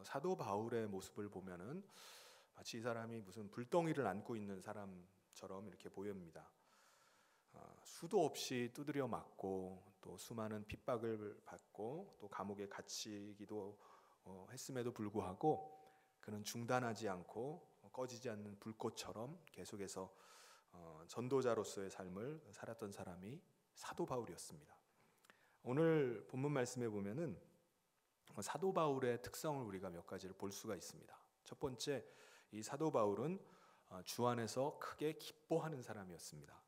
사도 바울의 모습을 보면은 마치 이 사람이 무슨 불덩이를 안고 있는 사람처럼 이렇게 보입니다. 수도 없이 두드려 맞고 또 수많은 핍박을 받고 또 감옥에 갇히기도 했음에도 불구하고 그는 중단하지 않고 꺼지지 않는 불꽃처럼 계속해서 전도자로서의 삶을 살았던 사람이 사도 바울이었습니다. 오늘 본문 말씀에 보면은 사도 바울의 특성을 우리가 몇 가지를 볼 수가 있습니다. 첫 번째, 이 사도 바울은 주 안에서 크게 기뻐하는 사람이었습니다.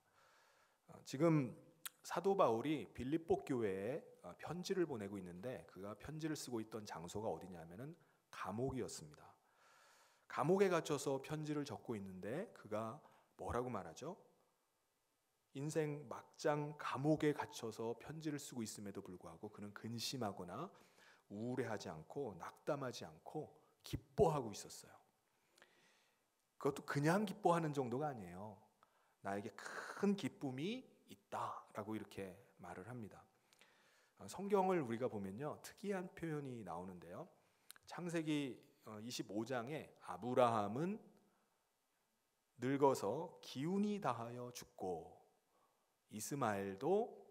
지금 사도 바울이 빌립보 교회에 편지를 보내고 있는데 그가 편지를 쓰고 있던 장소가 어디냐면은 감옥이었습니다. 감옥에 갇혀서 편지를 적고 있는데 그가 뭐라고 말하죠? 인생 막장 감옥에 갇혀서 편지를 쓰고 있음에도 불구하고 그는 근심하거나 우울해하지 않고 낙담하지 않고 기뻐하고 있었어요. 그것도 그냥 기뻐하는 정도가 아니에요. 나에게 큰 기쁨이 있다라고 이렇게 말을 합니다. 성경을 우리가 보면요, 특이한 표현이 나오는데요. 창세기 25장에 아브라함은 늙어서 기운이 다하여 죽고 이스마엘도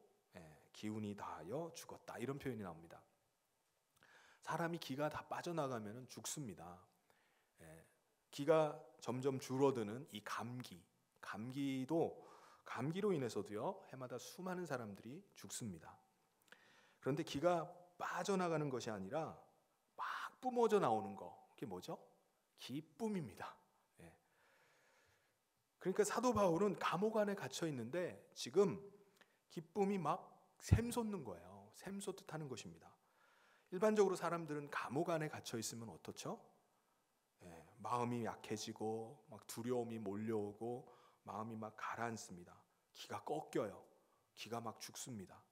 기운이 다하여 죽었다, 이런 표현이 나옵니다. 사람이 기가 다 빠져나가면 죽습니다. 기가 점점 줄어드는 이 감기로 인해서도요, 해마다 수많은 사람들이 죽습니다. 그런데 기가 빠져나가는 것이 아니라 막 뿜어져 나오는 거, 그게 뭐죠? 기쁨입니다. 그러니까 사도 바울은 감옥 안에 갇혀 있는데 지금 기쁨이 막 샘솟는 거예요. 샘솟듯 하는 것입니다. 일반적으로 사람들은 감옥 안에 갇혀 있으면 어떻죠? 마음이 약해지고 막 두려움이 몰려오고 마음이 막 가라앉습니다. 기가 꺾여요. 기가 막 죽습니다.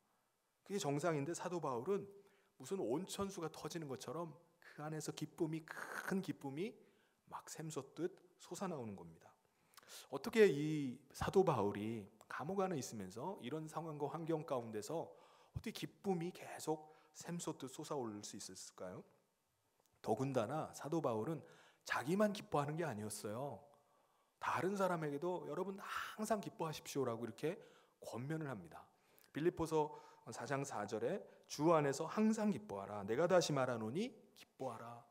그게 정상인데 사도 바울은 무슨 온천수가 터지는 것처럼 그 안에서 큰 기쁨이 막 샘솟듯 솟아나오는 겁니다. 어떻게 이 사도 바울이 감옥 안에 있으면서 이런 상황과 환경 가운데서 어떻게 기쁨이 계속 샘솟듯 솟아오를 수 있었을까요? 더군다나 사도 바울은 자기만 기뻐하는 게 아니었어요. 다른 사람에게도 여러분 항상 기뻐하십시오라고 이렇게 권면을 합니다. 빌립보서 4장 4절에 주 안에서 항상 기뻐하라. 내가 다시 말하노니 기뻐하라.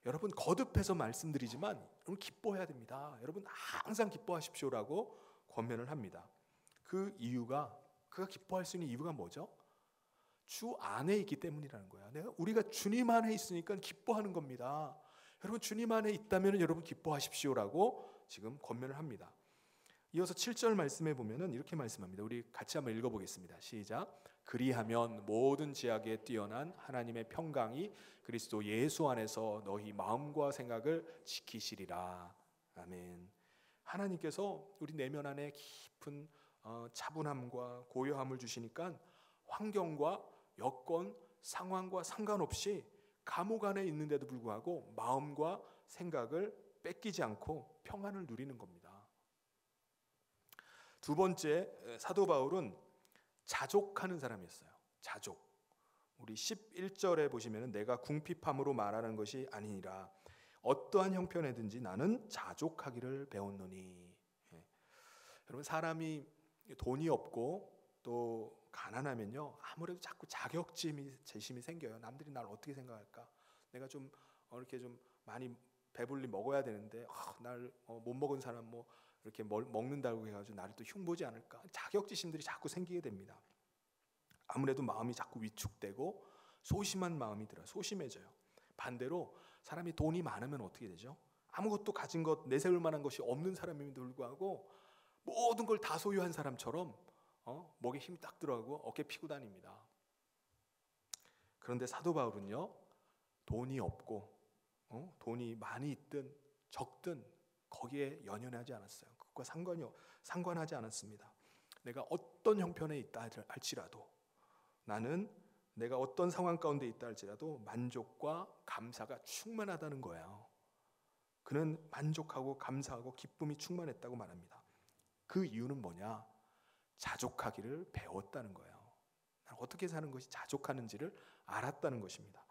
여러분 거듭해서 말씀드리지만 여러분 기뻐해야 됩니다. 여러분 항상 기뻐하십시오라고 권면을 합니다. 그가 기뻐할 수 있는 이유가 뭐죠? 주 안에 있기 때문이라는 거야. 우리가 주님 안에 있으니까 기뻐하는 겁니다. 여러분 주님 안에 있다면 여러분 기뻐하십시오라고 지금 권면을 합니다. 이어서 7절 말씀에 보면은 이렇게 말씀합니다. 우리 같이 한번 읽어보겠습니다. 시작. 그리하면 모든 지약에 뛰어난 하나님의 평강이 그리스도 예수 안에서 너희 마음과 생각을 지키시리라. 아멘. 하나님께서 우리 내면 안에 깊은 차분함과 고요함을 주시니까 환경과 여건, 상황과 상관없이 감옥 안에 있는데도 불구하고 마음과 생각을 뺏기지 않고 평안을 누리는 겁니다. 두 번째, 사도 바울은 자족하는 사람이었어요. 자족. 우리 11절에 보시면 내가 궁핍함으로 말하는 것이 아니니라. 어떠한 형편에든지 나는 자족하기를 배웠노니. 여러분 사람이 돈이 없고 또 가난하면요, 아무래도 자꾸 자격지심이 생겨요. 남들이 날 어떻게 생각할까? 내가 좀 이렇게 좀 많이 배불리 먹어야 되는데 날 못 먹은 사람 뭐 이렇게 먹는다고 해가지고 나를 또 흉보지 않을까? 자격지심들이 자꾸 생기게 됩니다. 아무래도 마음이 자꾸 위축되고 소심한 마음이 들어요. 소심해져요. 반대로 사람이 돈이 많으면 어떻게 되죠? 아무것도 가진 것 내세울 만한 것이 없는 사람임에도 불구하고 모든 걸 다 소유한 사람처럼 목에 힘이 딱 들어가고 어깨 피고 다닙니다. 그런데 사도 바울은요, 돈이 없고 돈이 많이 있든 적든 거기에 연연하지 않았어요. 그것과 상관하지 않았습니다. 내가 어떤 형편에 있다 할지라도 나는 내가 어떤 상황 가운데 있다 할지라도 만족과 감사가 충만하다는 거예요. 그는 만족하고 감사하고 기쁨이 충만했다고 말합니다. 그 이유는 뭐냐? 자족하기를 배웠다는 거예요. 어떻게 사는 것이 자족하는지를 알았다는 것입니다.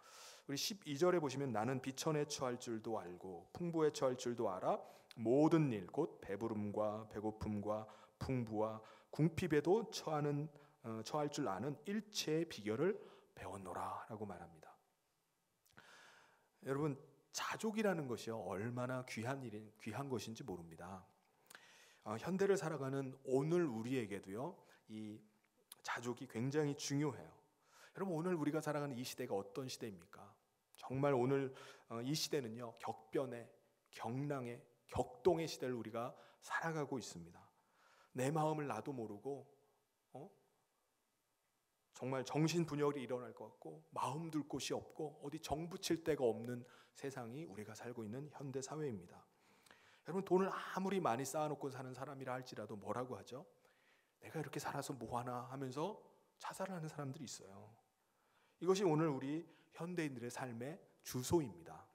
우리 12절에 보시면 나는 비천에 처할 줄도 알고 풍부에 처할 줄도 알아 모든 일 곧 배부름과 배고픔과 풍부와 궁핍에도 처할 줄 아는 일체의 비결을 배웠노라라고 말합니다. 여러분, 자족이라는 것이요 얼마나 귀한 것인지 모릅니다. 현대를 살아가는 오늘 우리에게도요 이 자족이 굉장히 중요해요. 여러분, 오늘 우리가 살아가는 이 시대가 어떤 시대입니까? 정말 오늘 이 시대는요 격변의, 경랑의, 격동의 시대를 우리가 살아가고 있습니다. 내 마음을 나도 모르고 정말 정신분열이 일어날 것 같고 마음 둘 곳이 없고 어디 정 붙일 데가 없는 세상이 우리가 살고 있는 현대 사회입니다. 여러분, 돈을 아무리 많이 쌓아놓고 사는 사람이라 할지라도 뭐라고 하죠? 내가 이렇게 살아서 뭐하나 하면서 자살을 하는 사람들이 있어요. 이것이 오늘 우리 현대인들의 삶의 주소입니다.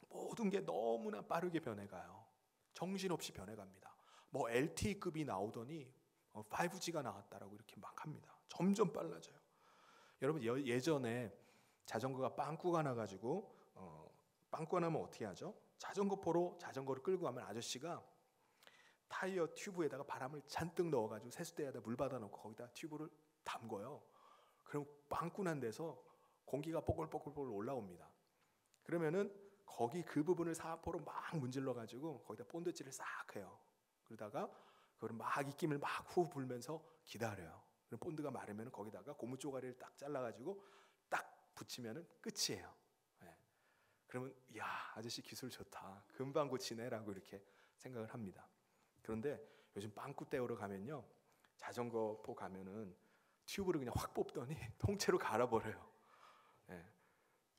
모든 게 너무나 빠르게 변해가요. 정신없이 변해갑니다. 뭐 LTE급이 나오더니 5G가 나왔다라고 이렇게 막 합니다. 점점 빨라져요. 여러분, 예전에 자전거가 빵꾸가 나가지고 빵꾸가 나면 어떻게 하죠? 자전거 포로 자전거를 끌고 가면 아저씨가 타이어 튜브에다가 바람을 잔뜩 넣어가지고 세수대에다 물 받아놓고 거기다 튜브를 담궈요. 그럼 빵꾸 난 데서 공기가 뽀글뽀글 올라옵니다. 그러면은 거기 그 부분을 사포로 막 문질러가지고 거기다 본드칠을 싹 해요. 그러다가 그걸 막 입김을 막 후 불면서 기다려요. 그럼 본드가 마르면 거기다가 고무 쪼가리를 딱 잘라가지고 딱 붙이면은 끝이에요. 네. 그러면 야, 아저씨 기술 좋다, 금방 고치네라고 이렇게 생각을 합니다. 그런데 요즘 빵꾸 떼우러 가면요, 자전거포 가면은 튜브를 그냥 확 뽑더니 통째로 갈아버려요. 네.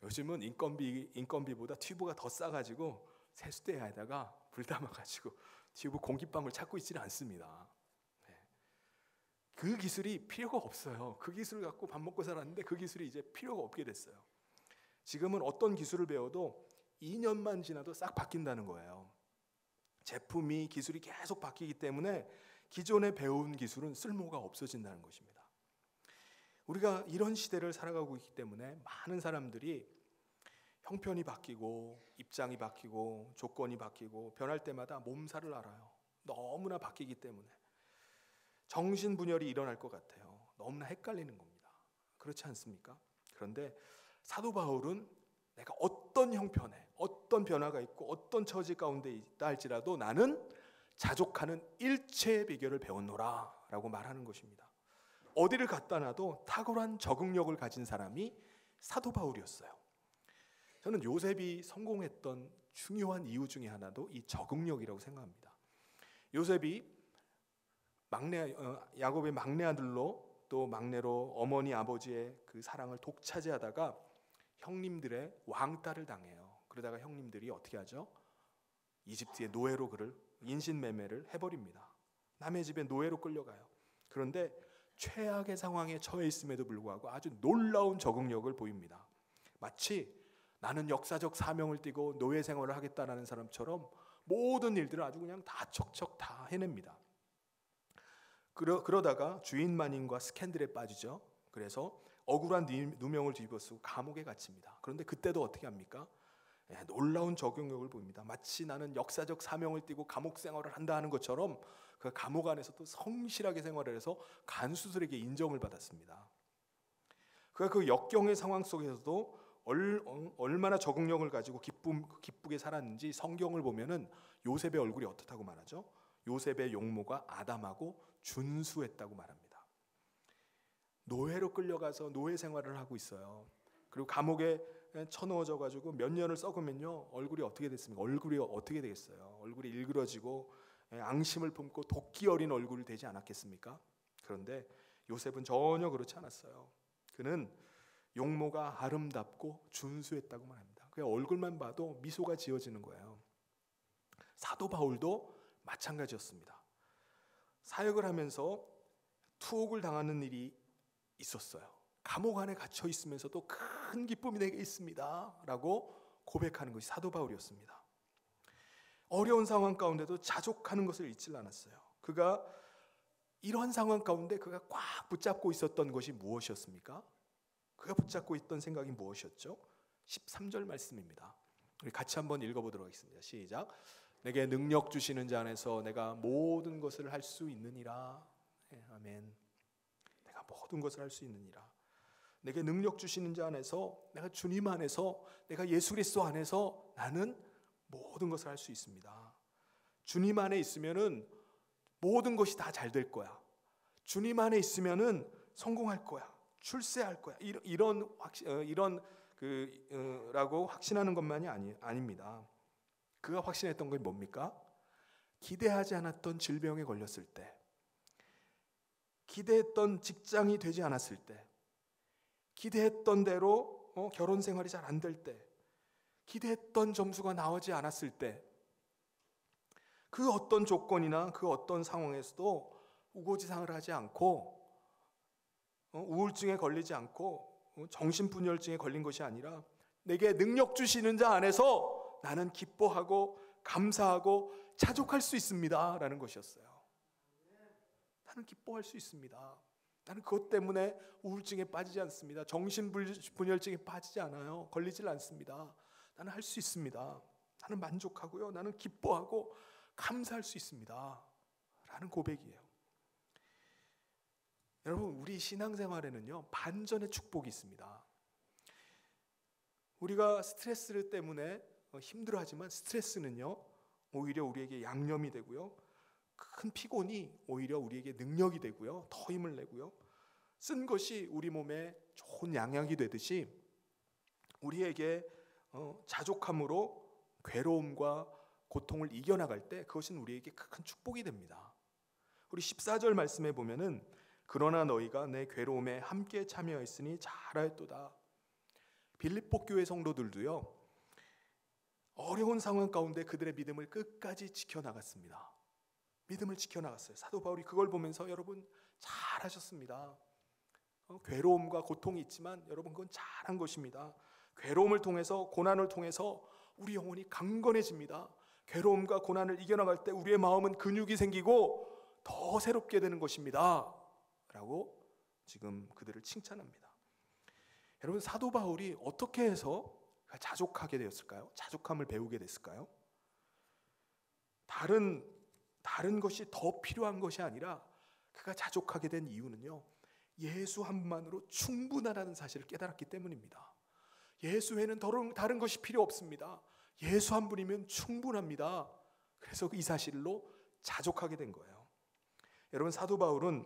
요즘은 인건비보다 튜브가 더 싸가지고 세수대에다가 불 담아가지고 튜브 공기방울 찾고 있지는 않습니다. 네. 그 기술이 필요가 없어요. 그 기술을 갖고 밥 먹고 살았는데 그 기술이 이제 필요가 없게 됐어요. 지금은 어떤 기술을 배워도 2년만 지나도 싹 바뀐다는 거예요. 제품이, 기술이 계속 바뀌기 때문에 기존에 배운 기술은 쓸모가 없어진다는 것입니다. 우리가 이런 시대를 살아가고 있기 때문에 많은 사람들이 형편이 바뀌고 입장이 바뀌고 조건이 바뀌고 변할 때마다 몸살을 앓아요. 너무나 바뀌기 때문에 정신분열이 일어날 것 같아요. 너무나 헷갈리는 겁니다. 그렇지 않습니까? 그런데 사도 바울은 내가 어떤 형편에 어떤 변화가 있고 어떤 처지 가운데 있다 할지라도 나는 자족하는 일체의 비결을 배웠노라 라고 말하는 것입니다. 어디를 갖다 놔도 탁월한 적응력을 가진 사람이 사도 바울이었어요. 저는 요셉이 성공했던 중요한 이유 중에 하나도 이 적응력이라고 생각합니다. 요셉이 야곱의 막내 아들로 또 막내로 어머니 아버지의 그 사랑을 독차지하다가 형님들의 왕따를 당해요. 그러다가 형님들이 어떻게 하죠? 이집트의 노예로 그를 인신매매를 해버립니다. 남의 집에 노예로 끌려가요. 그런데 최악의 상황에 처해 있음에도 불구하고 아주 놀라운 적응력을 보입니다. 마치 나는 역사적 사명을 띠고 노예 생활을 하겠다라는 사람처럼 모든 일들을 아주 그냥 다 척척 다 해냅니다. 그러다가 주인만인과 스캔들에 빠지죠. 그래서 억울한 누명을 뒤집어쓰고 감옥에 갇힙니다. 그런데 그때도 어떻게 합니까? 놀라운 적응력을 보입니다. 마치 나는 역사적 사명을 띠고 감옥 생활을 한다 하는 것처럼 그 감옥 안에서도 성실하게 생활을 해서 간수들에게 인정을 받았습니다. 그가 그 역경의 상황 속에서도 얼마나 적응력을 가지고 기쁘게 살았는지 성경을 보면은 요셉의 얼굴이 어떻다고 말하죠? 요셉의 용모가 아담하고 준수했다고 말합니다. 노예로 끌려가서 노예 생활을 하고 있어요. 그리고 감옥에 쳐넣어져 가지고 몇 년을 썩으면요, 얼굴이 어떻게 됐습니까? 얼굴이 어떻게 되겠어요? 얼굴이 일그러지고 앙심을 품고 도끼 어린 얼굴이 되지 않았겠습니까? 그런데 요셉은 전혀 그렇지 않았어요. 그는 용모가 아름답고 준수했다고 말합니다. 그 얼굴만 봐도 미소가 지어지는 거예요. 사도 바울도 마찬가지였습니다. 사역을 하면서 투옥을 당하는 일이 있었어요. 감옥 안에 갇혀 있으면서도 큰 기쁨이 내게 있습니다 라고 고백하는 것이 사도 바울이었습니다. 어려운 상황 가운데도 자족하는 것을 잊지 않았어요. 그가 이런 상황 가운데 그가 꽉 붙잡고 있었던 것이 무엇이었습니까? 그가 붙잡고 있던 생각이 무엇이었죠? 13절 말씀입니다. 우리 같이 한번 읽어보도록 하겠습니다. 시작. 내게 능력 주시는 자 안에서 내가 모든 것을 할 수 있느니라. 네, 아멘. 내가 모든 것을 할 수 있느니라. 내게 능력 주시는 자 안에서, 내가 주님 안에서, 내가 예수 그리스도 안에서 나는 모든 것을 할 수 있습니다. 주님 안에 있으면은 모든 것이 다 잘 될 거야. 주님 안에 있으면은 성공할 거야. 출세할 거야. 라고 확신하는 것만이 아닙니다. 그가 확신했던 게 뭡니까? 기대하지 않았던 질병에 걸렸을 때, 기대했던 직장이 되지 않았을 때, 기대했던 대로 결혼 생활이 잘 안 될 때, 기대했던 점수가 나오지 않았을 때, 그 어떤 조건이나 그 어떤 상황에서도 우고지상을 하지 않고 우울증에 걸리지 않고 정신분열증에 걸린 것이 아니라 내게 능력 주시는 자 안에서 나는 기뻐하고 감사하고 자족할 수 있습니다 라는 것이었어요. 나는 기뻐할 수 있습니다. 나는 그것 때문에 우울증에 빠지지 않습니다. 정신분열증에 빠지지 않아요. 걸리질 않습니다. 나는 할 수 있습니다. 나는 만족하고요. 나는 기뻐하고 감사할 수 있습니다 라는 고백이에요. 여러분, 우리 신앙생활에는요 반전의 축복이 있습니다. 우리가 스트레스 때문에 힘들어하지만 스트레스는요 오히려 우리에게 양념이 되고요, 큰 피곤이 오히려 우리에게 능력이 되고요, 더 힘을 내고요, 쓴 것이 우리 몸에 좋은 양약이 되듯이 우리에게 자족함으로 괴로움과 고통을 이겨나갈 때 그것은 우리에게 큰 축복이 됩니다. 우리 14절 말씀에 보면은 그러나 너희가 내 괴로움에 함께 참여했으니 잘하였도다. 빌립보 교회 성도들도요 어려운 상황 가운데 그들의 믿음을 끝까지 지켜나갔습니다. 믿음을 지켜나갔어요. 사도 바울이 그걸 보면서 여러분 잘하셨습니다. 괴로움과 고통이 있지만 여러분 그건 잘한 것입니다. 괴로움을 통해서, 고난을 통해서 우리 영혼이 강건해집니다. 괴로움과 고난을 이겨나갈 때 우리의 마음은 근육이 생기고 더 새롭게 되는 것입니다 라고 지금 그들을 칭찬합니다. 여러분, 사도 바울이 어떻게 해서 자족하게 되었을까요? 자족함을 배우게 됐을까요? 다른 것이 더 필요한 것이 아니라 그가 자족하게 된 이유는요 예수 한 분만으로 충분하다는 사실을 깨달았기 때문입니다. 예수 외에는 다른 것이 필요 없습니다. 예수 한 분이면 충분합니다. 그래서 이 사실로 자족하게 된 거예요. 여러분, 사도 바울은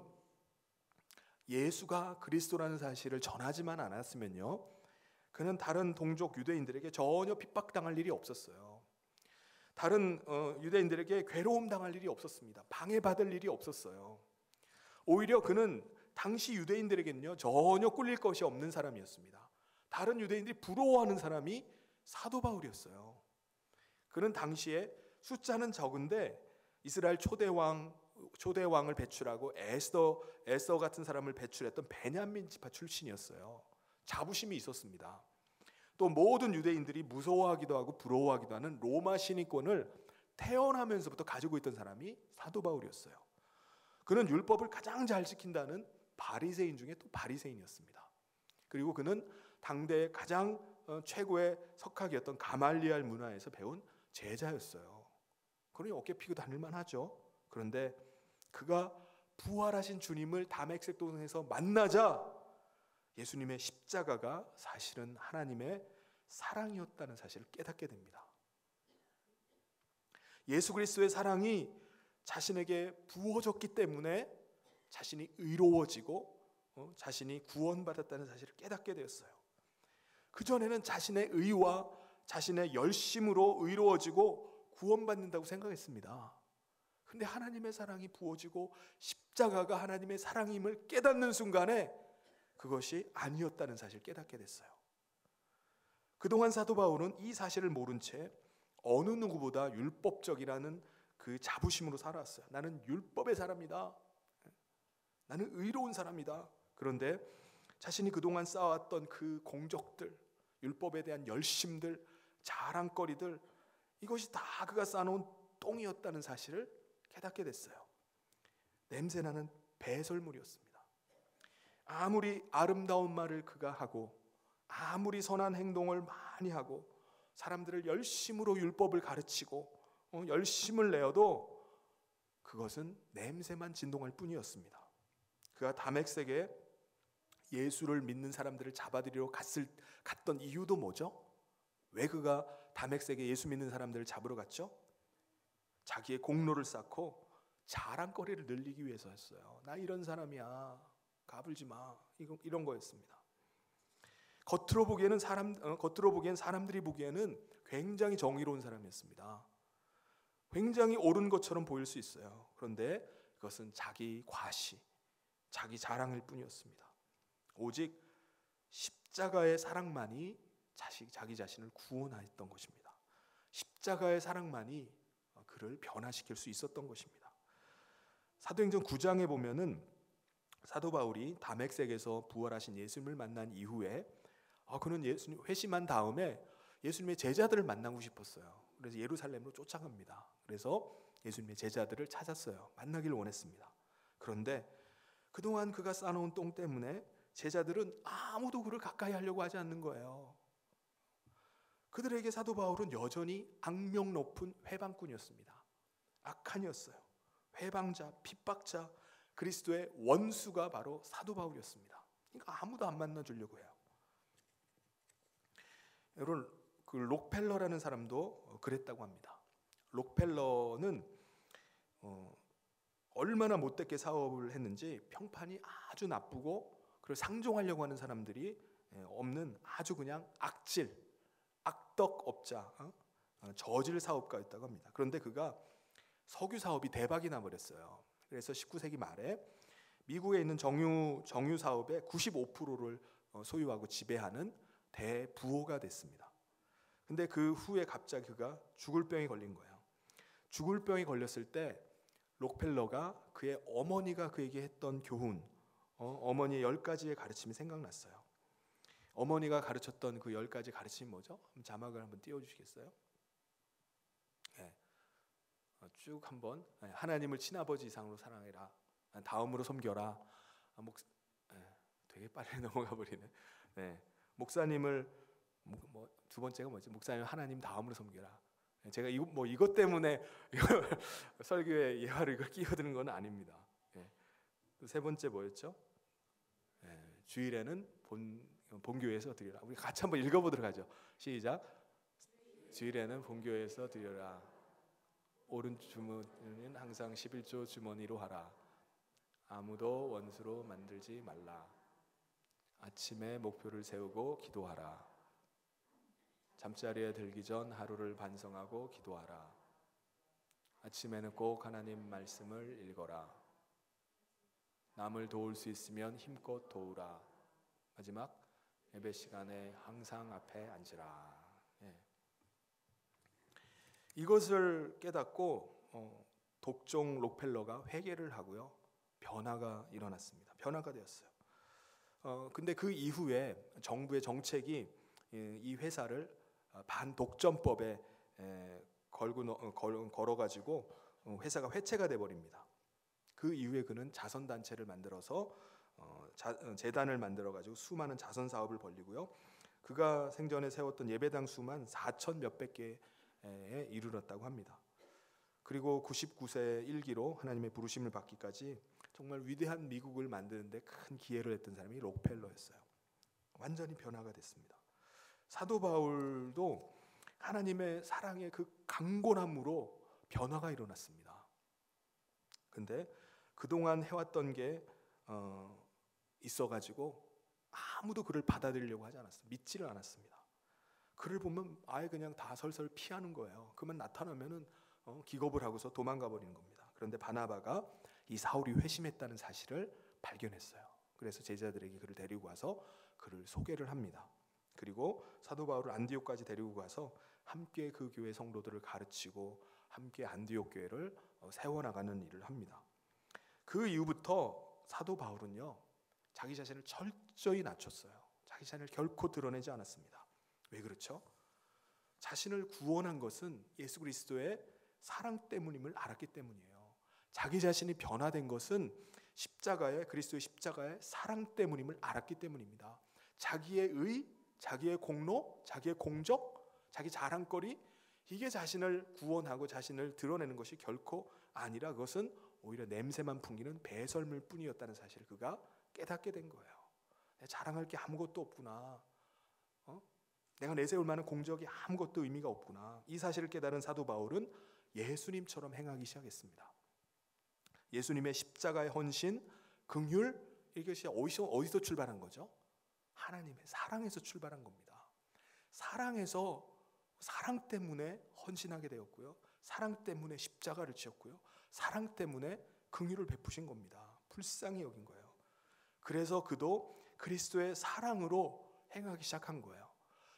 예수가 그리스도라는 사실을 전하지만 않았으면요 그는 다른 동족 유대인들에게 전혀 핍박당할 일이 없었어요. 다른 유대인들에게 괴로움 당할 일이 없었습니다. 방해받을 일이 없었어요. 오히려 그는 당시 유대인들에게는요 전혀 꿀릴 것이 없는 사람이었습니다. 다른 유대인들이 부러워하는 사람이 사도 바울이었어요. 그는 당시에 숫자는 적은데 이스라엘 초대왕을 배출하고 에스더 같은 사람을 배출했던 베냐민 지파 출신이었어요. 자부심이 있었습니다. 또 모든 유대인들이 무서워하기도 하고 부러워하기도 하는 로마 신위권을 태어나면서부터 가지고 있던 사람이 사도 바울이었어요. 그는 율법을 가장 잘 지킨다는 바리새인 중에 또 바리새인이었습니다. 그리고 그는 당대의 가장 최고의 석학이었던 가말리알 문화에서 배운 제자였어요. 그러니 어깨 피고 다닐만 하죠. 그런데 그가 부활하신 주님을 다메섹도에서 만나자 예수님의 십자가가 사실은 하나님의 사랑이었다는 사실을 깨닫게 됩니다. 예수 그리스도의 사랑이 자신에게 부어졌기 때문에 자신이 의로워지고 자신이 구원받았다는 사실을 깨닫게 되었어요. 그전에는 자신의 의와 자신의 열심으로 의로워지고 구원받는다고 생각했습니다. 근데 하나님의 사랑이 부어지고 십자가가 하나님의 사랑임을 깨닫는 순간에 그것이 아니었다는 사실을 깨닫게 됐어요. 그동안 사도 바울은 이 사실을 모른 채 어느 누구보다 율법적이라는 그 자부심으로 살아왔어요. 나는 율법의 사람이다. 나는 의로운 사람이다. 그런데 자신이 그동안 쌓아왔던 그 공적들, 율법에 대한 열심들, 자랑거리들, 이것이 다 그가 쌓아놓은 똥이었다는 사실을 깨닫게 됐어요. 냄새나는 배설물이었습니다. 아무리 아름다운 말을 그가 하고 아무리 선한 행동을 많이 하고 사람들을 열심으로 율법을 가르치고 열심을 내어도 그것은 냄새만 진동할 뿐이었습니다. 그가 다메섹에 예수를 믿는 사람들을 잡아들이러 갔던 이유도 뭐죠? 왜 그가 다메섹에 예수 믿는 사람들을 잡으러 갔죠? 자기의 공로를 쌓고 자랑거리를 늘리기 위해서였어요. 나 이런 사람이야, 가불지 마, 이런 거였습니다. 겉으로 보기엔 사람들이 보기에는 굉장히 정의로운 사람이었습니다. 굉장히 옳은 것처럼 보일 수 있어요. 그런데 그것은 자기 과시, 자기 자랑일 뿐이었습니다. 오직 십자가의 사랑만이 자기 자신을 구원했던 것입니다. 십자가의 사랑만이 그를 변화시킬 수 있었던 것입니다. 사도행전 9장에 보면은 사도 바울이 다메섹에서 부활하신 예수님을 만난 이후에 그는 예수님 회심한 다음에 예수님의 제자들을 만나고 싶었어요. 그래서 예루살렘으로 쫓아갑니다. 그래서 예수님의 제자들을 찾았어요. 만나기를 원했습니다. 그런데 그동안 그가 쌓아놓은 똥 때문에 제자들은 아무도 그를 가까이 하려고 하지 않는 거예요. 그들에게 사도 바울은 여전히 악명 높은 회방꾼이었습니다. 악한이었어요. 회방자, 핍박자, 그리스도의 원수가 바로 사도 바울이었습니다. 그러니까 아무도 안 만나주려고 해요. 여러분, 그 록펠러라는 사람도 그랬다고 합니다. 록펠러는 얼마나 못되게 사업을 했는지 평판이 아주 나쁘고 그걸 상종하려고 하는 사람들이 없는 아주 그냥 악덕업자, 저질 사업가였다고 합니다. 그런데 그가 석유 사업이 대박이 나버렸어요. 그래서 19세기 말에 미국에 있는 정유 사업의 95%를 소유하고 지배하는 대부호가 됐습니다. 근데 그 후에 갑자기 그가 죽을 병에 걸린 거예요. 죽을 병에 걸렸을 때 록펠러가 그의 어머니가 그에게 했던 교훈, 어머니의 10가지의 가르침이 생각났어요. 어머니가 가르쳤던 그 10가지 가르침이 뭐죠? 자막을 한번 띄워주시겠어요? 네. 쭉 한번 하나님을 친아버지 이상으로 사랑해라. 다음으로 섬겨라. 되게 빨리 넘어가 버리네. 네. 목사님을 두 번째가 뭐지? 목사님 하나님 다음으로 섬겨라. 제가 이것 때문에 설교에 예화를 이걸 끼어드는 건 아닙니다. 세 번째 뭐였죠? 주일에는 본교회에서 드리라. 우리 같이 한번 읽어보도록 하죠. 시작. 주일에는 본교회에서 드리라. 옳은 주문은 항상 11조 주머니로 하라. 아무도 원수로 만들지 말라. 아침에 목표를 세우고 기도하라. 잠자리에 들기 전 하루를 반성하고 기도하라. 아침에는 꼭 하나님 말씀을 읽어라. 남을 도울 수 있으면 힘껏 도우라. 마지막 예배 시간에 항상 앞에 앉으라. 이것을 깨닫고 독종 록펠러가 회개를 하고요. 변화가 일어났습니다. 변화가 되었어요. 근데 그 이후에 정부의 정책이 이 회사를 반독점법에 걸어가지고 회사가 회체가 돼버립니다. 그 이후에 그는 자선단체를 만들어서 재단을 만들어가지고 수많은 자선 사업을 벌리고요. 그가 생전에 세웠던 예배당 수만 4천 몇백 개에 이르렀다고 합니다. 그리고 99세 일기로 하나님의 부르심을 받기까지 정말 위대한 미국을 만드는데 큰 기여를 했던 사람이 록펠러였어요. 완전히 변화가 됐습니다. 사도 바울도 하나님의 사랑의 그 강건함으로 변화가 일어났습니다. 근데 그동안 해왔던 게 있어가지고 아무도 그를 받아들이려고 하지 않았어요. 믿지를 않았습니다. 그를 보면 아예 그냥 다 설설 피하는 거예요. 그만 나타나면은 기겁을 하고서 도망가 버리는 겁니다. 그런데 바나바가 이 사울이 회심했다는 사실을 발견했어요. 그래서 제자들에게 그를 데리고 와서 그를 소개를 합니다. 그리고 사도 바울을 안디옥까지 데리고 가서 함께 그 교회 성도들을 가르치고 함께 안디옥 교회를 세워나가는 일을 합니다. 그 이후부터 사도 바울은요, 자기 자신을 철저히 낮췄어요. 자기 자신을 결코 드러내지 않았습니다. 왜 그렇죠? 자신을 구원한 것은 예수 그리스도의 사랑 때문임을 알았기 때문이에요. 자기 자신이 변화된 것은 그리스도의 십자가의 사랑 때문임을 알았기 때문입니다. 자기의 의, 자기의 공로, 자기의 공적, 자기 자랑거리, 이게 자신을 구원하고 자신을 드러내는 것이 결코 아니라 그것은 오히려 냄새만 풍기는 배설물 뿐이었다는 사실을 그가 깨닫게 된 거예요. 자랑할 게 아무것도 없구나. 내가 내세울 만한 공적이 아무것도 의미가 없구나. 이 사실을 깨달은 사도 바울은 예수님처럼 행하기 시작했습니다. 예수님의 십자가의 헌신, 긍휼, 이것이 어디서 출발한 거죠? 하나님의 사랑에서 출발한 겁니다. 사랑 때문에 헌신하게 되었고요. 사랑 때문에 십자가를 지었고요. 사랑 때문에 긍휼을 베푸신 겁니다. 불쌍히 여긴 거예요. 그래서 그도 그리스도의 사랑으로 행하기 시작한 거예요.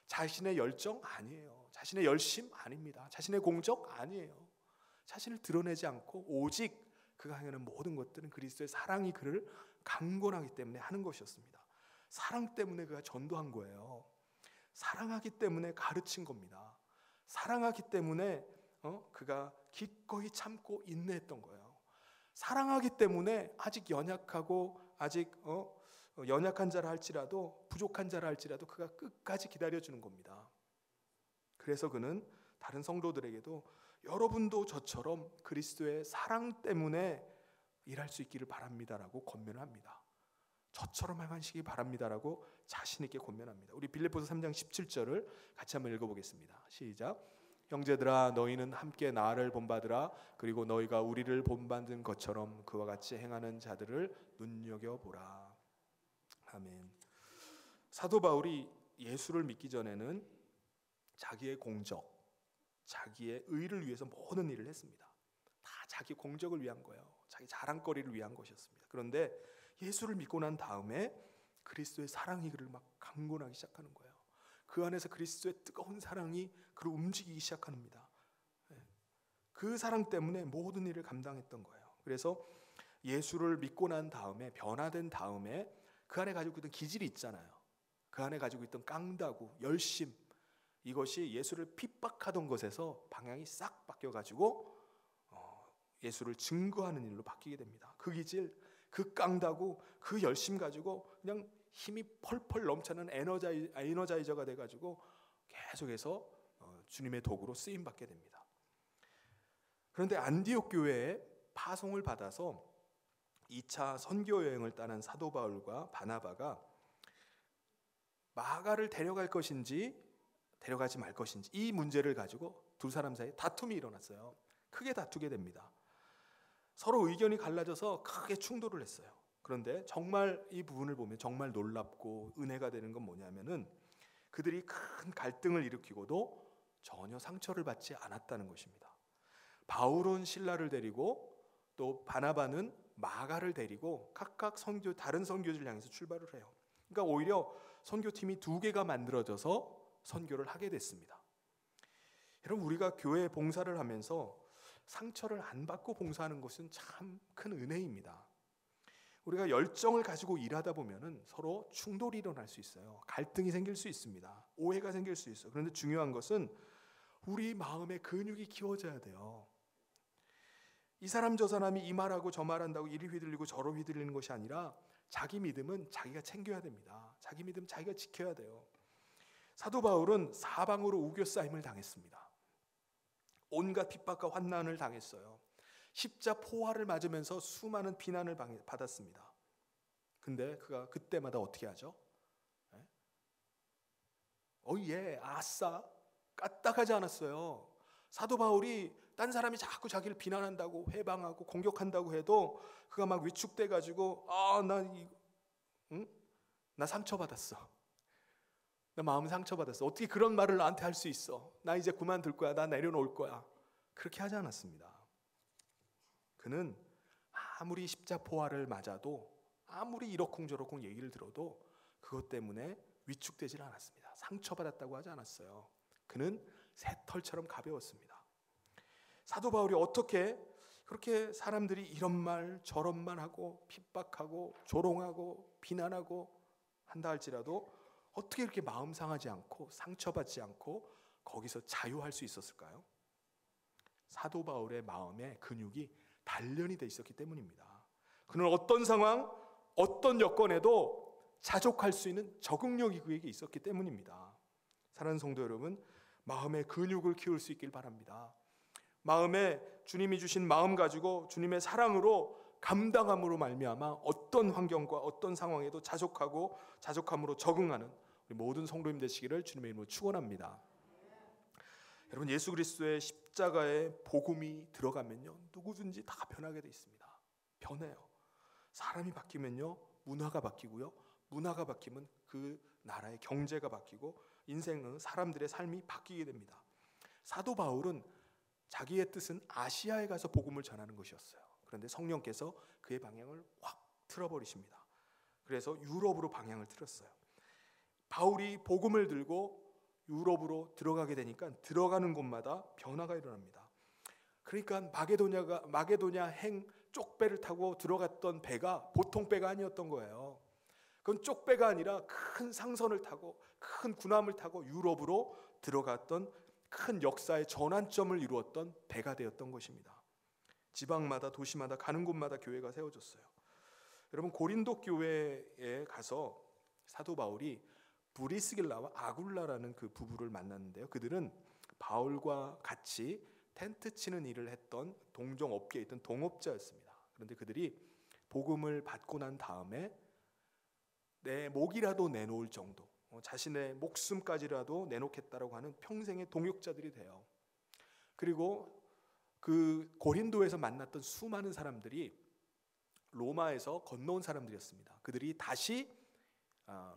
자신의 열정 아니에요. 자신의 열심 아닙니다. 자신의 공적 아니에요. 자신을 드러내지 않고 오직 그가 행하는 모든 것들은 그리스도의 사랑이 그를 강권하기 때문에 하는 것이었습니다. 사랑 때문에 그가 전도한 거예요. 사랑하기 때문에 가르친 겁니다. 사랑하기 때문에 그가 기꺼이 참고 인내했던 거예요. 사랑하기 때문에 아직 연약하고 아직 연약한 자라 할지라도 부족한 자라 할지라도 그가 끝까지 기다려주는 겁니다. 그래서 그는 다른 성도들에게도 여러분도 저처럼 그리스도의 사랑 때문에 일할 수 있기를 바랍니다라고 권면을 합니다. 저처럼 행하시기 바랍니다라고 자신 있게 권면합니다. 우리 빌립보서 3장 17절을 같이 한번 읽어보겠습니다. 시작. 형제들아 너희는 함께 나를 본받으라. 그리고 너희가 우리를 본받은 것처럼 그와 같이 행하는 자들을 눈여겨보라. 아멘. 사도 바울이 예수를 믿기 전에는 자기의 공적, 자기의 의를 위해서 모든 일을 했습니다. 다 자기 공적을 위한 거예요. 자기 자랑거리를 위한 것이었습니다. 그런데 예수를 믿고 난 다음에 그리스도의 사랑이 그를 막 강권하기 시작하는 거예요. 그 안에서 그리스도의 뜨거운 사랑이 그를 움직이기 시작합니다. 그 사랑 때문에 모든 일을 감당했던 거예요. 그래서 예수를 믿고 난 다음에 변화된 다음에 그 안에 가지고 있던 기질이 있잖아요. 그 안에 가지고 있던 깡다구, 열심, 이것이 예수를 핍박하던 것에서 방향이 싹 바뀌어가지고 예수를 증거하는 일로 바뀌게 됩니다. 그 기질, 그 깡다구, 그 열심 가지고 그냥 힘이 펄펄 넘치는 에너자이저가 돼가지고 계속해서 주님의 도구로 쓰임 받게 됩니다. 그런데 안디옥 교회에 파송을 받아서 2차 선교 여행을 떠난 사도 바울과 바나바가 마가를 데려갈 것인지 데려가지 말 것인지 이 문제를 가지고 두 사람 사이에 다툼이 일어났어요. 크게 다투게 됩니다. 서로 의견이 갈라져서 크게 충돌을 했어요. 그런데 정말 이 부분을 보면 정말 놀랍고 은혜가 되는 건 뭐냐면은 그들이 큰 갈등을 일으키고도 전혀 상처를 받지 않았다는 것입니다. 바울은 실라를 데리고 또 바나바는 마가를 데리고 각각 다른 선교지를 향해서 출발을 해요. 그러니까 오히려 선교팀이 2개가 만들어져서 선교를 하게 됐습니다. 여러분, 우리가 교회 봉사를 하면서 상처를 안 받고 봉사하는 것은 참 큰 은혜입니다. 우리가 열정을 가지고 일하다 보면은 서로 충돌이 일어날 수 있어요. 갈등이 생길 수 있습니다. 오해가 생길 수 있어요. 그런데 중요한 것은 우리 마음의 근육이 키워져야 돼요. 이 사람 저 사람이 이 말하고 저 말한다고 이리 휘둘리고 저로 휘둘리는 것이 아니라 자기 믿음은 자기가 챙겨야 됩니다. 자기 믿음 자기가 지켜야 돼요. 사도 바울은 사방으로 우겨싸임을 당했습니다. 온갖 핍박과 환난을 당했어요. 십자포화를 맞으면서 수많은 비난을 받았습니다. 근데 그가 그때마다 어떻게 하죠? 예, 아싸, 까딱하지 않았어요. 사도 바울이 딴 사람이 자꾸 자기를 비난한다고 회방하고 공격한다고 해도 그가 막 위축돼가지고 나 상처받았어. 나 마음 상처받았어. 어떻게 그런 말을 나한테 할 수 있어? 나 이제 그만둘 거야. 나 내려놓을 거야. 그렇게 하지 않았습니다. 그는 아무리 십자포화를 맞아도 아무리 이러쿵저러쿵 얘기를 들어도 그것 때문에 위축되질 않았습니다. 상처받았다고 하지 않았어요. 그는 새털처럼 가벼웠습니다. 사도 바울이 어떻게 그렇게 사람들이 이런 말 저런 말 하고 핍박하고 조롱하고 비난하고 한다 할지라도 어떻게 이렇게 마음 상하지 않고 상처받지 않고 거기서 자유할 수 있었을까요? 사도 바울의 마음의 근육이 단련이 돼 있었기 때문입니다. 그는 어떤 상황, 어떤 여건에도 자족할 수 있는 적응력이 그에게 있었기 때문입니다. 사랑하는 성도 여러분, 마음의 근육을 키울 수 있길 바랍니다. 마음에 주님이 주신 마음 가지고 주님의 사랑으로 감당함으로 말미암아 어떤 환경과 어떤 상황에도 자족함으로 적응하는 우리 모든 성도님 되시기를 주님의 이름으로 축원합니다. 여러분, 예수 그리스도의 십자가에 복음이 들어가면요, 누구든지 다 변하게 돼 있습니다. 변해요. 사람이 바뀌면요, 문화가 바뀌고요, 문화가 바뀌면 그 나라의 경제가 바뀌고 인생은, 사람들의 삶이 바뀌게 됩니다. 사도 바울은 자기의 뜻은 아시아에 가서 복음을 전하는 것이었어요. 그런데 성령께서 그의 방향을 확 틀어버리십니다. 그래서 유럽으로 방향을 틀었어요. 바울이 복음을 들고 유럽으로 들어가게 되니까 들어가는 곳마다 변화가 일어납니다. 그러니까 마게도냐 행 쪽배를 타고 들어갔던 배가 보통 배가 아니었던 거예요. 그건 쪽배가 아니라 큰 상선을 타고 큰 군함을 타고 유럽으로 들어갔던 큰 역사의 전환점을 이루었던 배가 되었던 것입니다. 지방마다 도시마다 가는 곳마다 교회가 세워졌어요. 여러분, 고린도 교회에 가서 사도 바울이 브리스길라와 아굴라라는 그 부부를 만났는데요. 그들은 바울과 같이 텐트 치는 일을 했던 동종 업계에 있던 동업자였습니다. 그런데 그들이 복음을 받고 난 다음에 내 목이라도 내놓을 정도, 자신의 목숨까지라도 내놓겠다라고 하는 평생의 동역자들이 돼요. 그리고 그 고린도에서 만났던 수많은 사람들이 로마에서 건너온 사람들이었습니다. 그들이 다시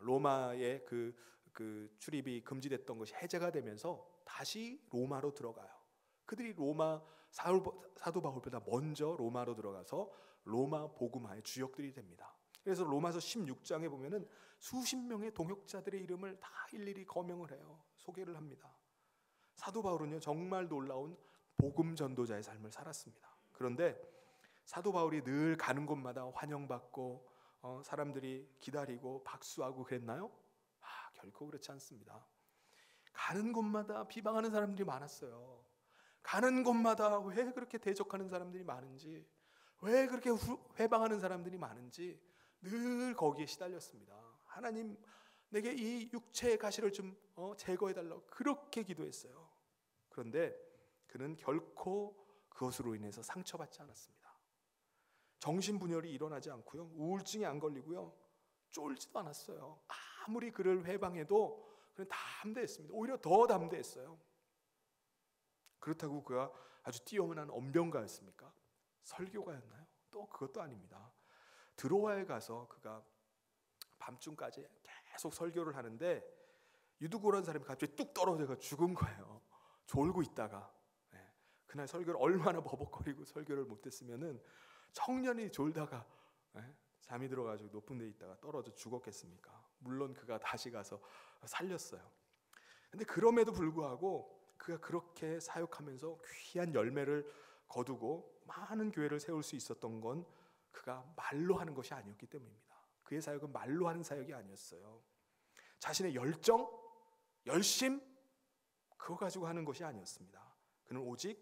로마의 그 출입이 금지됐던 것이 해제가 되면서 다시 로마로 들어가요. 그들이 로마 사도 바울보다 먼저 로마로 들어가서 로마 복음화의 주역들이 됩니다. 그래서 로마서 16장에 보면은 수십 명의 동역자들의 이름을 다 일일이 거명을 해요. 소개를 합니다. 사도 바울은요, 정말 놀라운 복음 전도자의 삶을 살았습니다. 그런데 사도 바울이 늘 가는 곳마다 환영받고 사람들이 기다리고 박수하고 그랬나요? 결코 그렇지 않습니다. 가는 곳마다 비방하는 사람들이 많았어요. 가는 곳마다 왜 그렇게 대적하는 사람들이 많은지, 왜 그렇게 회방하는 사람들이 많은지 늘 거기에 시달렸습니다. 하나님, 내게 이 육체의 가시를 좀 제거해달라고 그렇게 기도했어요. 그런데 그는 결코 그것으로 인해서 상처받지 않았습니다. 정신분열이 일어나지 않고요, 우울증이 안 걸리고요, 쫄지도 않았어요. 아무리 그를 회방해도 그는 담대했습니다. 오히려 더 담대했어요. 그렇다고 그가 아주 뛰어난 언변가였습니까? 설교가였나요? 또 그것도 아닙니다. 드로아에 가서 그가 밤중까지 계속 설교를 하는데 유두고라는 사람이 갑자기 뚝 떨어져서 죽은 거예요. 졸고 있다가. 그날 설교를 얼마나 버벅거리고 설교를 못했으면은 청년이 졸다가 잠이 들어가지고 높은 데 있다가 떨어져 죽었겠습니까? 물론 그가 다시 가서 살렸어요. 근데 그럼에도 불구하고 그가 그렇게 사역하면서 귀한 열매를 거두고 많은 교회를 세울 수 있었던 건 그가 말로 하는 것이 아니었기 때문입니다. 그의 사역은 말로 하는 사역이 아니었어요. 자신의 열정, 열심, 그거 가지고 하는 것이 아니었습니다. 그는 오직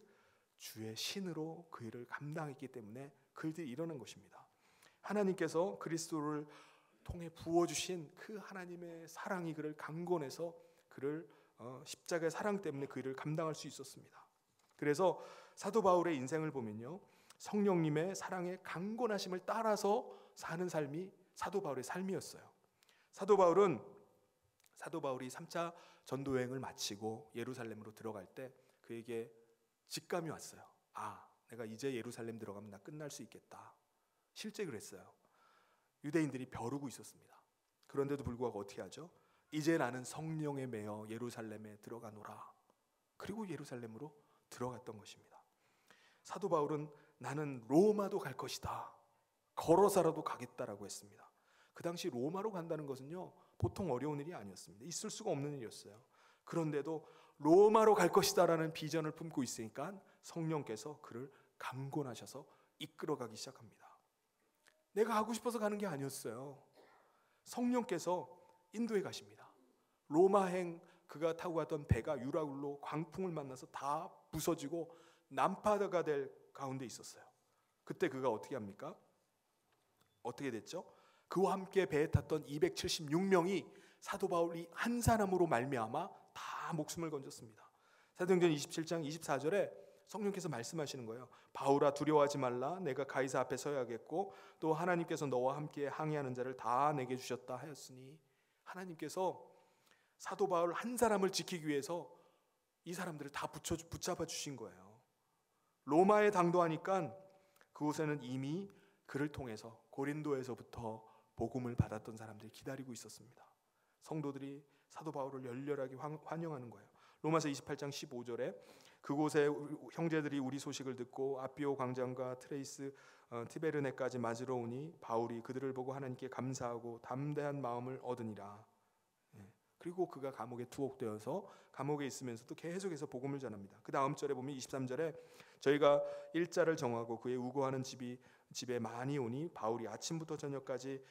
주의 신으로 그 일을 감당했기 때문에 그 일들이 일어난 것입니다. 하나님께서 그리스도를 통해 부어주신 그 하나님의 사랑이 그를 강권해서 그를 십자가의 사랑 때문에 그 일을 감당할 수 있었습니다. 그래서 사도 바울의 인생을 보면요, 성령님의 사랑의 강권하심을 따라서 사는 삶이 사도 바울의 삶이었어요. 사도 바울이 3차 전도 여행을 마치고 예루살렘으로 들어갈 때 그에게 직감이 왔어요. 내가 이제 예루살렘 들어가면 나 끝날 수 있겠다. 실제 그랬어요. 유대인들이 벼르고 있었습니다. 그런데도 불구하고 어떻게 하죠? 이제 나는 성령에 매여 예루살렘에 들어가노라. 그리고 예루살렘으로 들어갔던 것입니다. 사도 바울은 나는 로마도 갈 것이다, 걸어서라도 가겠다라고 했습니다. 그 당시 로마로 간다는 것은요, 보통 어려운 일이 아니었습니다. 있을 수가 없는 일이었어요. 그런데도 로마로 갈 것이다라는 비전을 품고 있으니까 성령께서 그를 강권하셔서 이끌어가기 시작합니다. 내가 하고 싶어서 가는 게 아니었어요. 성령께서 인도해 가십니다. 로마행 그가 타고 갔던 배가 유라굴로 광풍을 만나서 다 부서지고 난파가 될 가운데 있었어요. 그때 그가 어떻게 합니까? 어떻게 됐죠? 그와 함께 배에 탔던 276명이 사도 바울이 한 사람으로 말미암아 다 목숨을 건졌습니다. 사도행전 27장 24절에 성령께서 말씀하시는 거예요. 바울아 두려워하지 말라. 내가 가이사 앞에 서야겠고 또 하나님께서 너와 함께 항의하는 자를 다 내게 주셨다 하였으니, 하나님께서 사도 바울 한 사람을 지키기 위해서 이 사람들을 다 붙잡아 주신 거예요. 로마에 당도하니까 그곳에는 이미 그를 통해서 고린도에서부터 복음을 받았던 사람들이 기다리고 있었습니다. 성도들이 사도 바울을 열렬하게 환영하는 거예요. 로마서 28장 15절에 그곳에 형제들이 우리 소식을 듣고 아비오 광장과 트레이스 티베르네까지 맞으러 오니 바울이 그들을 보고 하나님께 감사하고 담대한 마음을 얻으니라. 그리고 그가 감옥에 투옥되어서 감옥에 있으면서도 계속해서 복음을 전합니다. 그 다음 절에 보면 23절에 저희가 일자를 정하고 그의 우거하는 집에 많이 오니 바울이 아침부터 저녁까지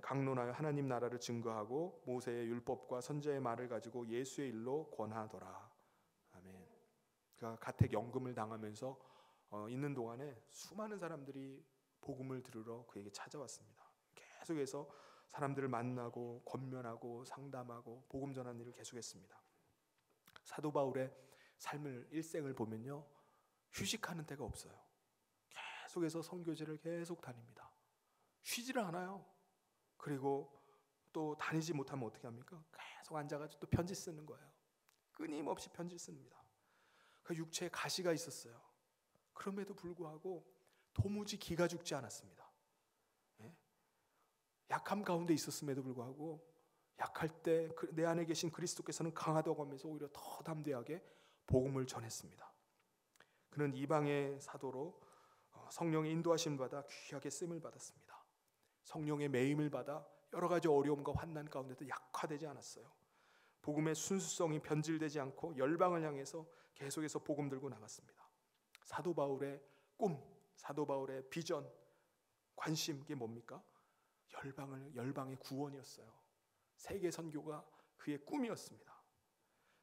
강론하여 하나님 나라를 증거하고 모세의 율법과 선지자의 말을 가지고 예수의 일로 권하더라. 아멘. 그가 가택 연금을 당하면서 있는 동안에 수많은 사람들이 복음을 들으러 그에게 찾아왔습니다. 계속해서 사람들을 만나고 권면하고 상담하고 복음 전하는 일을 계속했습니다. 사도 바울의 삶을 일생을 보면요, 휴식하는 때가 없어요. 계속해서 선교지를 계속 다닙니다. 쉬지를 않아요. 그리고 또 다니지 못하면 어떻게 합니까? 계속 앉아가지고 또 편지 쓰는 거예요. 끊임없이 편지 씁니다. 그 육체에 가시가 있었어요. 그럼에도 불구하고 도무지 기가 죽지 않았습니다. 약함 가운데 있었음에도 불구하고 약할 때 내 안에 계신 그리스도께서는 강하다고 하면서 오히려 더 담대하게 복음을 전했습니다. 그는 이방의 사도로 성령의 인도하심을 받아 귀하게 쓰임을 받았습니다. 성령의 매임을 받아 여러 가지 어려움과 환난 가운데도 약화되지 않았어요. 복음의 순수성이 변질되지 않고 열방을 향해서 계속해서 복음 들고 나갔습니다. 사도 바울의 꿈, 사도 바울의 비전, 관심, 이게 뭡니까? 열방의 구원이었어요. 세계 선교가 그의 꿈이었습니다.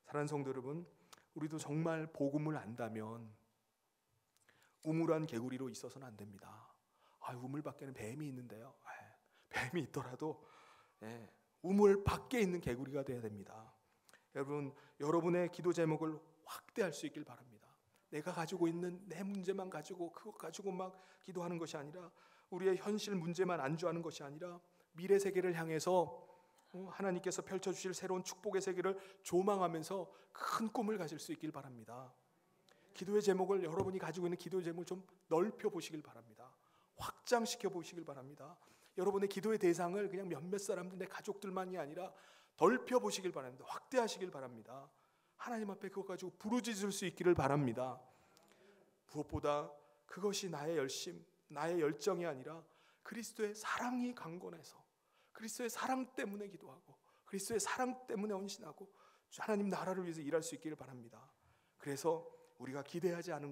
사랑하는 성도 여러분, 우리도 정말 복음을 안다면 우물한 개구리로 있어서는 안 됩니다. 우물 밖에는 뱀이 있는데요. 뱀이 있더라도 우물 밖에 있는 개구리가 되어야 됩니다. 여러분, 여러분의 기도 제목을 확대할 수 있길 바랍니다. 내가 가지고 있는 내 문제만 가지고 그것 가지고 막 기도하는 것이 아니라, 우리의 현실 문제만 안주하는 것이 아니라 미래 세계를 향해서 하나님께서 펼쳐주실 새로운 축복의 세계를 조망하면서 큰 꿈을 가질 수 있길 바랍니다. 기도의 제목을, 여러분이 가지고 있는 기도의 제목을 좀 넓혀 보시길 바랍니다. 확장시켜 보시길 바랍니다. 여러분의 기도의 대상을 그냥 몇몇 사람들, 내 가족들만이 아니라 넓혀 보시길 바랍니다. 확대하시길 바랍니다. 하나님 앞에 그것 가지고 부르짖을 수 있기를 바랍니다. 무엇보다 그것이 나의 열심, 나의 열정이 아니라 그리스도의 사랑이 강건해서 그리스도의 사랑 때문에 기도하고 그리스도의 사랑 때문에 헌신하고 하나님 나라를 위해서 일할 수 있기를 바랍니다. 그래서 우리가 기대하지 않은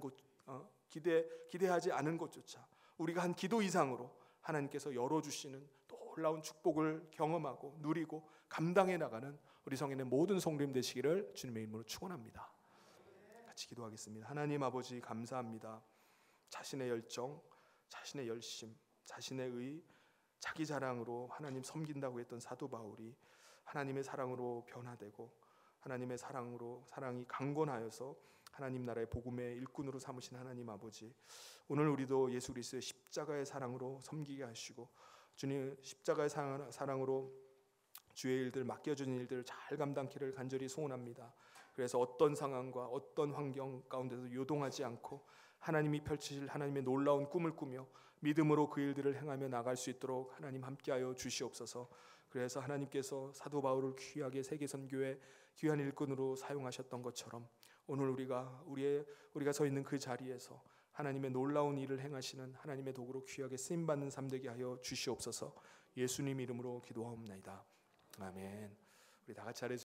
것조차 우리가 한 기도 이상으로 하나님께서 열어주시는 놀라운 축복을 경험하고 누리고 감당해 나가는 우리 성인의 모든 성도님 되시기를 주님의 이름으로 축원합니다. 같이 기도하겠습니다. 하나님 아버지, 감사합니다. 자신의 열정, 자신의 열심, 자신의 의, 자기 자랑으로 하나님 섬긴다고 했던 사도 바울이 하나님의 사랑으로 변화되고 하나님의 사랑이 강건하여서 하나님 나라의 복음의 일꾼으로 삼으신 하나님 아버지, 오늘 우리도 예수 그리스도의 십자가의 사랑으로 섬기게 하시고 주님 십자가의 사랑으로 주의 일들, 맡겨주는 일들을 잘 감당키를 간절히 소원합니다. 그래서 어떤 상황과 어떤 환경 가운데도 요동하지 않고 하나님이 펼치실 하나님의 놀라운 꿈을 꾸며 믿음으로 그 일들을 행하며 나갈 수 있도록 하나님 함께하여 주시옵소서. 그래서 하나님께서 사도 바울을 귀하게 세계 선교의 귀한 일꾼으로 사용하셨던 것처럼 오늘 우리가 서 있는 그 자리에서 하나님의 놀라운 일을 행하시는 하나님의 도구로 귀하게 쓰임 받는 삶 되게 하여 주시옵소서. 예수님 이름으로 기도하옵나이다. 아멘. 우리 다 같이